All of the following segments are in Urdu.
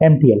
MTL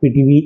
PTV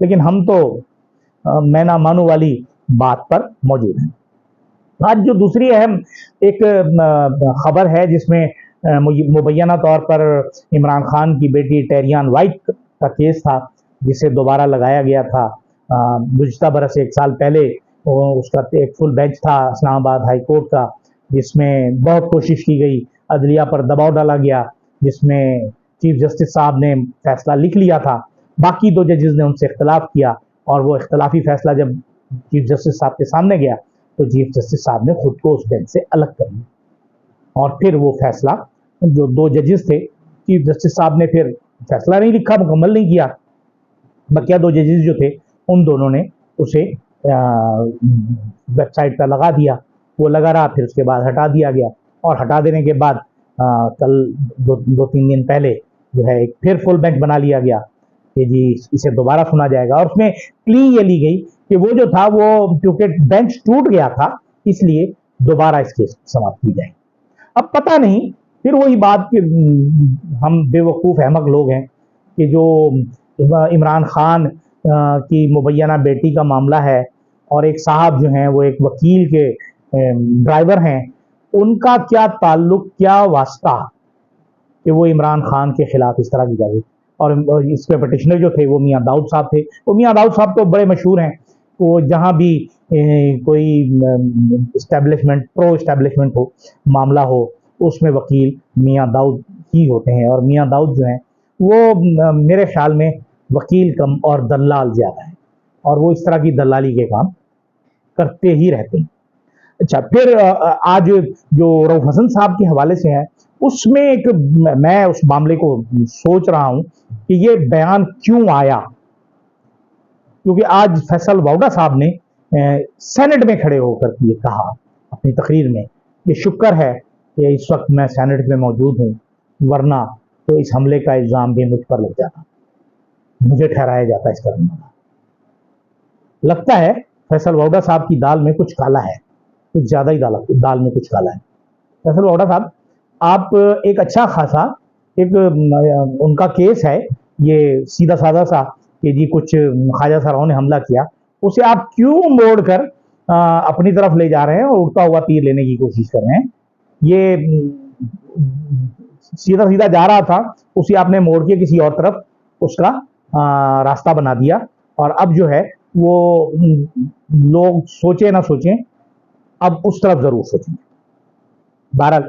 لیکن ہم تو میں نہ مانو والی بات پر موجود ہیں۔ آج جو دوسری اہم ایک خبر ہے جس میں مبینہ طور پر عمران خان کی بیٹی ٹیریان وائٹ کا کیس تھا، جسے دوبارہ لگایا گیا تھا گزشتہ برس 1 سال پہلے۔ اس کا ایک فل بینچ تھا اسلام آباد ہائی کورٹ کا، جس میں بہت کوشش کی گئی، عدلیہ پر دباؤ ڈالا گیا، جس میں چیف جسٹس صاحب نے فیصلہ لکھ لیا تھا، باقی 2 ججز نے ان سے اختلاف کیا، اور وہ اختلافی فیصلہ جب چیف جسٹس صاحب کے سامنے گیا تو چیف جسٹس صاحب نے خود کو اس بینچ سے الگ کر لیا، اور پھر وہ فیصلہ جو 2 ججز تھے، چیف جسٹس صاحب نے پھر فیصلہ نہیں لکھا، مکمل نہیں کیا، بقیہ 2 ججز جو تھے ان دونوں نے اسے ویب سائٹ پہ لگا دیا، وہ لگا رہا، پھر اس کے بعد ہٹا دیا گیا، اور ہٹا دینے کے بعد کل 2-3 دن پہلے جو ہے ایک پھر فل بینچ بنا لیا گیا کہ جی اسے دوبارہ سنا جائے گا، اور اس میں پلی یہ لی گئی کہ وہ جو تھا وہ کیونکہ بینچ ٹوٹ گیا تھا اس لیے دوبارہ اس کیس سماعت کی جائے۔ اب پتہ نہیں، پھر وہی بات کہ ہم بے وقوف احمق لوگ ہیں کہ جو عمران خان کی مبینہ بیٹی کا معاملہ ہے، اور ایک صاحب جو ہیں وہ ایک وکیل کے ڈرائیور ہیں، ان کا کیا تعلق، کیا واسطہ کہ وہ عمران خان کے خلاف اس طرح کی جائے۔ اور اس کے پٹیشنر جو تھے وہ میاں داؤد صاحب تھے، وہ میاں داؤد صاحب تو بڑے مشہور ہیں، وہ جہاں بھی کوئی اسٹیبلشمنٹ، پرو اسٹیبلشمنٹ ہو، معاملہ ہو، اس میں وکیل میاں داؤد ہی ہوتے ہیں، اور میاں داؤد جو ہیں وہ میرے خیال میں وکیل کم اور دلال زیادہ ہیں، اور وہ اس طرح کی دلالی کے کام کرتے ہی رہتے ہیں۔ اچھا، پھر آج جو رؤف حسن صاحب کے حوالے سے ہے، اس میں ایک میں اس معاملے کو سوچ رہا ہوں کہ یہ بیان کیوں آیا، کیونکہ آج فیصل واؤڈا صاحب نے سینٹ میں کھڑے ہو کر یہ کہا اپنی تقریر میں کہ شکر ہے کہ اس وقت میں سینٹ میں موجود ہوں، ورنہ تو اس حملے کا الزام بھی مجھ پر لگ جاتا، مجھے ٹھہرایا جاتا اس کرنے والا۔ لگتا ہے فیصل واؤڈا صاحب کی دال میں کچھ کالا ہے، کچھ زیادہ ہی دال میں کچھ کالا ہے۔ فیصل واؤڈا صاحب، آپ ایک اچھا خاصا ایک ان کا کیس ہے یہ سیدھا سادہ سا کہ جی کچھ خواجہ سراؤں نے حملہ کیا، اسے آپ کیوں موڑ کر اپنی طرف لے جا رہے ہیں اور اڑتا ہوا تیر لینے کی کوشش کر رہے ہیں؟ یہ سیدھا سیدھا جا رہا تھا، اسے آپ نے موڑ کے کسی اور طرف اس کا راستہ بنا دیا، اور اب جو ہے وہ لوگ سوچیں نہ سوچیں، اب اس طرف ضرور سوچیں۔ بہرحال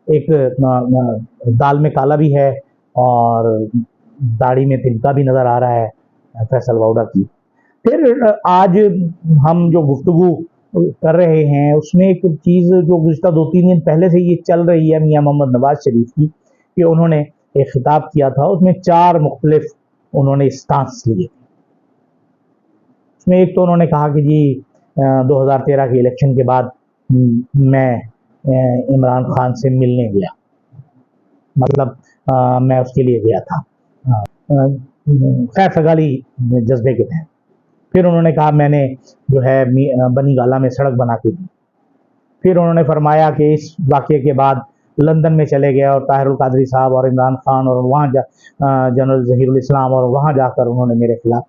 ایک دال میں کالا بھی ہے اور داڑھی میں تلکا بھی نظر آ رہا ہے فیصل واؤڈا کی۔ پھر آج ہم جو گفتگو کر رہے ہیں اس میں ایک چیز جو گزشتہ 2-3 دن پہلے سے یہ چل رہی ہے میاں محمد نواز شریف کی، کہ انہوں نے ایک خطاب کیا تھا، اس میں 4 مختلف انہوں نے اسٹانس لیے۔ اس میں ایک تو انہوں نے کہا کہ جی 2013 کے الیکشن کے بعد میں عمران خان سے ملنے گیا، مطلب میں اس کے لیے گیا تھا خیر سگالی جذبے کے تحت۔ پھر انہوں نے کہا میں نے جو ہے بنی گالہ میں سڑک بنا کے دی۔ پھر انہوں نے فرمایا کہ اس واقعے کے بعد لندن میں چلے گئے اور طاہر القادری صاحب اور عمران خان اور وہاں جنرل ظہیر الاسلام، اور وہاں جا کر انہوں نے میرے خلاف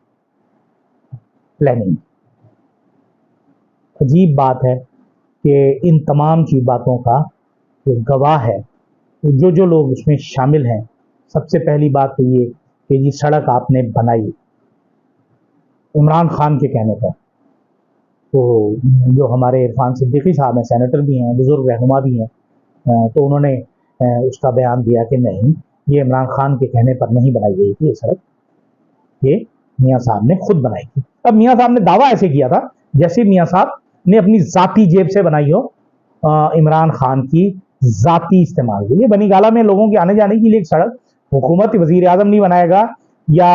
پلاننگ۔ عجیب بات ہے کہ ان تمام چیز باتوں کا جو گواہ ہے جو لوگ اس میں شامل ہیں، سب سے پہلی بات تو یہ کہ یہ سڑک آپ نے بنائی عمران خان کے کہنے پر۔ تو جو ہمارے عرفان صدیقی صاحب ہیں، سینیٹر بھی ہیں، بزرگ رہنما بھی ہیں، تو انہوں نے اس کا بیان دیا کہ نہیں، یہ عمران خان کے کہنے پر نہیں بنائی گئی تھی یہ سڑک، یہ میاں صاحب نے خود بنائی تھی۔ اب میاں صاحب نے دعویٰ ایسے کیا تھا جیسے میاں صاحب نے اپنی ذاتی جیب سے بنائی ہو، عمران خان کی ذاتی استعمال کے لیے۔ بنی گالہ میں لوگوں کے آنے جانے کے لیے ایک سڑک حکومت وزیر اعظم نہیں بنائے گا، یا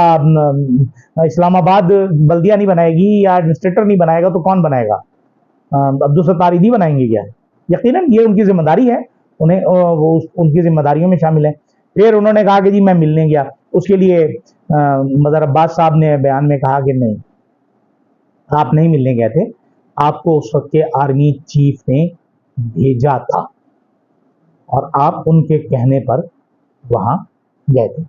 اسلام آباد بلدیہ نہیں بنائے گی، یا ایڈمنسٹریٹر نہیں بنائے گا، تو کون بنائے گا؟ عبدالستار ایدھی بنائیں گے کیا؟ یقیناً یہ ان کی ذمہ داری ہے، انہیں وہ ان کی ذمہ داریوں میں شامل ہیں۔ پھر انہوں نے کہا کہ جی میں ملنے گیا، اس کے لیے مظہر عباس صاحب نے بیان میں کہا کہ نہیں، آپ نہیں ملنے گئے تھے، آپ کو اس وقت کے آرمی چیف نے بھیجا تھا اور آپ ان کے کہنے پر وہاں گئے تھے۔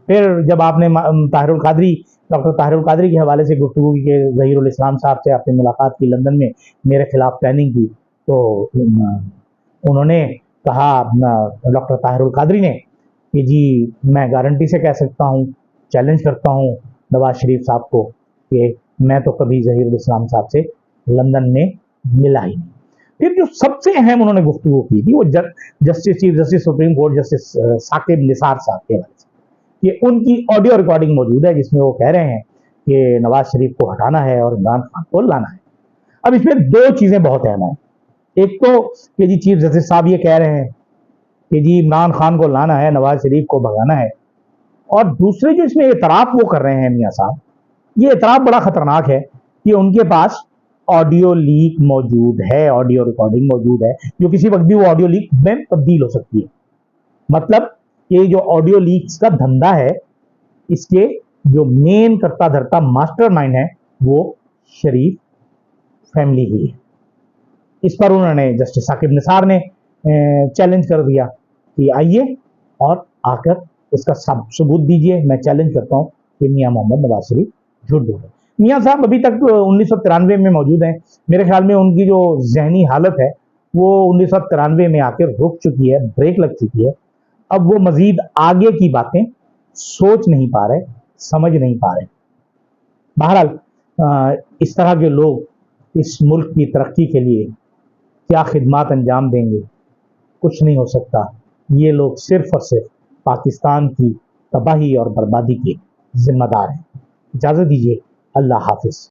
پھر جب آپ نے ڈاکٹر طاہر القادری کے حوالے سے گفتگو کی کہ ظہیر الاسلام صاحب سے آپ نے ملاقات کی لندن میں، میرے خلاف پلاننگ کی، تو انہوں نے کہا ڈاکٹر طاہر القادری نے کہ جی میں گارنٹی سے کہہ سکتا ہوں، چیلنج کرتا ہوں نواز شریف صاحب کو کہ میں تو کبھی ظہیر الاسلام صاحب سے لندن میں ملا ہی نہیں۔ پھر جو سب سے اہم انہوں نے گفتگو کی تھی وہ chief justice supreme court justice Saqib Nisar صاحب کے حوالے سے، کہ ان کی آڈیو ریکارڈنگ موجود ہے جس میں وہ کہہ رہے ہیں کہ نواز شریف کو ہٹانا ہے اور عمران خان کو لانا ہے۔ اب اس میں دو چیزیں بہت اہم ہیں، ایک تو کہ جی چیف جسٹس صاحب یہ کہہ رہے ہیں کہ جی عمران خان کو لانا ہے، نواز شریف کو بھگانا ہے، اور دوسرے جو اس میں اعتراف وہ کر رہے ہیں میاں صاحب، یہ اعتراف بڑا خطرناک ہے کہ ان کے پاس آڈیو لیک موجود ہے، آڈیو ریکارڈنگ موجود ہے، جو کسی وقت بھی وہ آڈیو لیک میں تبدیل ہو سکتی ہے۔ مطلب کہ جو آڈیو لیکس کا دھندا ہے، اس کے جو مین کرتا دھرتا ماسٹر مائنڈ ہے وہ شریف فیملی ہی ہے۔ اس پر انہوں نے جسٹس ثاقب نثار نے چیلنج کر دیا کہ آئیے اور آ کر اس کا ثبوت دیجئے، میں چیلنج کرتا ہوں کہ میاں محمد نواز شریف جھوٹ بول رہے ہیں۔ میاں صاحب ابھی تک 1993 میں موجود ہیں، میرے خیال میں ان کی جو ذہنی حالت ہے وہ 1993 میں آ کے رک چکی ہے، بریک لگ چکی ہے، اب وہ مزید آگے کی باتیں سوچ نہیں پا رہے، سمجھ نہیں پا رہے۔ بہرحال اس طرح کے لوگ اس ملک کی ترقی کے لیے کیا خدمات انجام دیں گے، کچھ نہیں ہو سکتا۔ یہ لوگ صرف اور صرف پاکستان کی تباہی اور بربادی کے ذمہ دار ہیں۔ اجازت دیجیے، اللہ حافظ۔